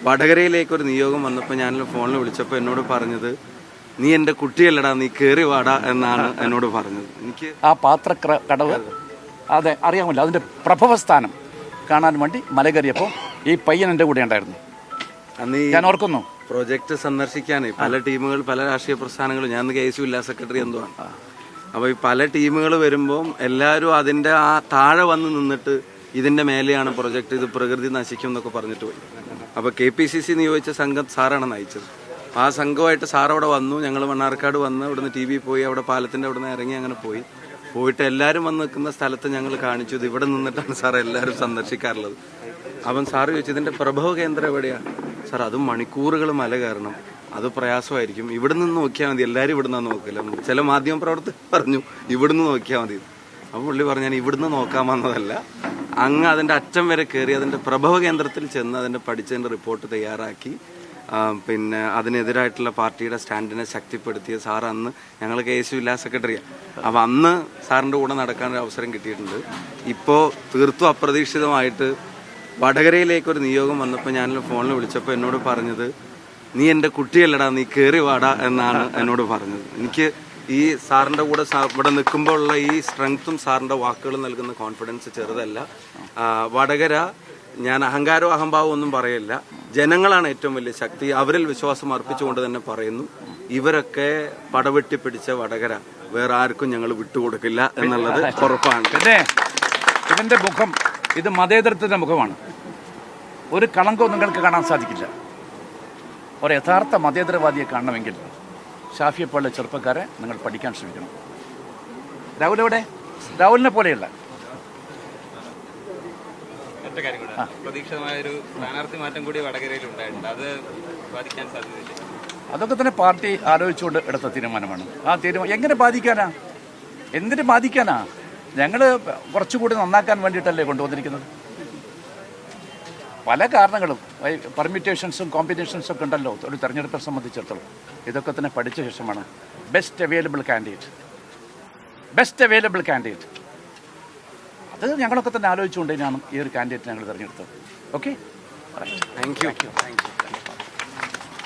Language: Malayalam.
വടകരയിലേക്ക് ഒരു നിയോഗം വന്നപ്പോൾ ഞാൻ ഫോണിൽ വിളിച്ചപ്പോൾ എന്നോട് പറഞ്ഞത്, നീ എൻ്റെ കുട്ടിയല്ലടാ, നീ കയറി വാടാ എന്നാണ് എന്നോട് പറഞ്ഞത്. എനിക്ക് ആ കടവ് അതെ അറിയാമല്ലോ, അതിൻ്റെ പ്രഭവസ്ഥാനം കാണാൻ വേണ്ടി മല കയറിയപ്പോൾ ഈ പയ്യൻ എൻ്റെ കൂടെ ഉണ്ടായിരുന്നു. അന്ന് ഞാൻ ഓർക്കുന്നു പ്രോജക്റ്റ് സന്ദർശിക്കാനേ പല ടീമുകൾ, പല രാഷ്ട്രീയ പ്രസ്ഥാനങ്ങളും, ഞാൻ KSU ജില്ലാ സെക്രട്ടറി എന്തോ ആണ്. അപ്പോൾ ഈ പല ടീമുകൾ വരുമ്പം എല്ലാവരും അതിൻ്റെ ആ താഴെ വന്ന് നിന്നിട്ട് ഇതിൻ്റെ മേലെയാണ് പ്രൊജക്റ്റ്, ഇത് പ്രകൃതി നശിക്കും എന്നൊക്കെ പറഞ്ഞിട്ട് പോയി. അപ്പോൾ KPCC നിയോഗിച്ച സംഘം സാറാണ് നയിച്ചത്. ആ സംഘമായിട്ട് സാർ അവിടെ വന്നു. ഞങ്ങൾ മണ്ണാർക്കാട് വന്ന് അവിടുന്ന് TV പോയി, അവിടെ പാലത്തിൻ്റെ അവിടെ നിന്ന് ഇറങ്ങി അങ്ങനെ പോയിട്ട് എല്ലാവരും വന്ന് നിൽക്കുന്ന സ്ഥലത്ത് ഞങ്ങൾ കാണിച്ചു. ഇത് ഇവിടെ നിന്നിട്ടാണ് സാർ എല്ലാവരും സന്ദർശിക്കാറുള്ളത്. അവൻ സാറ് ചോദിച്ചു, ഇതിൻ്റെ പ്രഭവ കേന്ദ്രം എവിടെയാണ്? സാർ അതും മണിക്കൂറുകൾ മല കയറണം, അത് പ്രയാസമായിരിക്കും, ഇവിടെ നിന്ന് നോക്കിയാൽ മതി, എല്ലാവരും ഇവിടെ നിന്നാണ് നോക്കില്ല. ചില മാധ്യമപ്രവർത്തകർ പറഞ്ഞു ഇവിടുന്ന് നോക്കിയാൽ മതി. അപ്പോൾ പുള്ളി പറഞ്ഞു, ഞാൻ ഇവിടുന്ന് നോക്കാൻ വന്നതല്ല, അങ്ങ് അതിൻ്റെ അറ്റം വരെ കയറി അതിൻ്റെ പ്രഭവ കേന്ദ്രത്തിൽ ചെന്ന് അതിൻ്റെ പഠിച്ചതിൻ്റെ റിപ്പോർട്ട് തയ്യാറാക്കി പിന്നെ അതിനെതിരായിട്ടുള്ള പാർട്ടിയുടെ സ്റ്റാൻഡിനെ ശക്തിപ്പെടുത്തിയ സാർ അന്ന് ഞങ്ങൾ KSU ജില്ലാ സെക്രട്ടറിയാണ്. അപ്പോൾ അന്ന് സാറിൻ്റെ കൂടെ നടക്കാനൊരു അവസരം കിട്ടിയിട്ടുണ്ട്. ഇപ്പോൾ തീർത്തും അപ്രതീക്ഷിതമായിട്ട് വടകരയിലേക്ക് ഒരു നിയോഗം വന്നപ്പോൾ ഞാൻ ഫോണിൽ വിളിച്ചപ്പോൾ എന്നോട് പറഞ്ഞത്, നീ എൻ്റെ കുട്ടിയല്ലടാ, നീ കയറി വാടാ എന്നാണ് എന്നോട് പറഞ്ഞത്. എനിക്ക് ഈ സാറിൻ്റെ കൂടെ ഇവിടെ നിൽക്കുമ്പോൾ ഉള്ള ഈ സ്ട്രെങ്ത്തും സാറിൻ്റെ വാക്കുകൾ നൽകുന്ന കോൺഫിഡൻസ് ചെറുതല്ല. വടകര, ഞാൻ അഹങ്കാരവും അഹംഭാവവും ഒന്നും പറയില്ല, ജനങ്ങളാണ് ഏറ്റവും വലിയ ശക്തി. അവരിൽ വിശ്വാസം അർപ്പിച്ചുകൊണ്ട് തന്നെ പറയുന്നു, ഇവരൊക്കെ പടവെട്ടി പിടിച്ച വടകര വേറെ ആർക്കും ഞങ്ങൾ വിട്ടുകൊടുക്കില്ല എന്നുള്ളത് ഉറപ്പാണ്. പിന്നെ ഇതിൻ്റെ മുഖം, ഇത് മതേതരത്തിൻ്റെ മുഖമാണ്. ഒരു കളങ്കവും നിങ്ങൾക്ക് കാണാൻ സാധിക്കില്ല. ഒരു യഥാർത്ഥ മതേതരവാദിയെ കാണണമെങ്കിൽ ഷാഫിയെപ്പോലുള്ള ചെറുപ്പക്കാരെ നിങ്ങൾ പഠിക്കാൻ ശ്രമിക്കണം. രാഹുൽ എവിടെ? രാഹുലിനെ പോലെയുള്ള പ്രതീക്ഷിതമായൊരു സ്ഥാനാർത്ഥി മാറ്റം കൂടി വടകരയിൽ ഉണ്ടായിട്ടുണ്ട്. അത് ബാധിക്കാൻ സാധ്യതയില്ല. അതൊക്കെ തന്നെ പാർട്ടി ആലോചിച്ചുകൊണ്ട് എടുത്ത തീരുമാനമാണ്. ആ തീരുമാനം എങ്ങനെ ബാധിക്കാനാ? എന്തിനു ബാധിക്കാനാ? ഞങ്ങൾ കുറച്ചുകൂടി നന്നാക്കാൻ വേണ്ടിയിട്ടല്ലേ കൊണ്ടുവന്നിരിക്കുന്നത്. പല കാരണങ്ങളും, പെർമിറ്റേഷൻസും കോമ്പിനേഷൻസും ഒക്കെ ഉണ്ടല്ലോ ഒരു തെരഞ്ഞെടുപ്പിനെ സംബന്ധിച്ചിടത്തോളം. ഇതൊക്കെ തന്നെ പഠിച്ച ശേഷമാണ് ബെസ്റ്റ് അവൈലബിൾ കാൻഡിഡേറ്റ് അത് ഞങ്ങളൊക്കെ തന്നെ ആലോചിച്ചുകൊണ്ട് തന്നെയാണ് ഈ ഒരു കാൻഡിഡേറ്റ് ഞങ്ങൾ തിരഞ്ഞെടുത്തത്. Okay, thank you.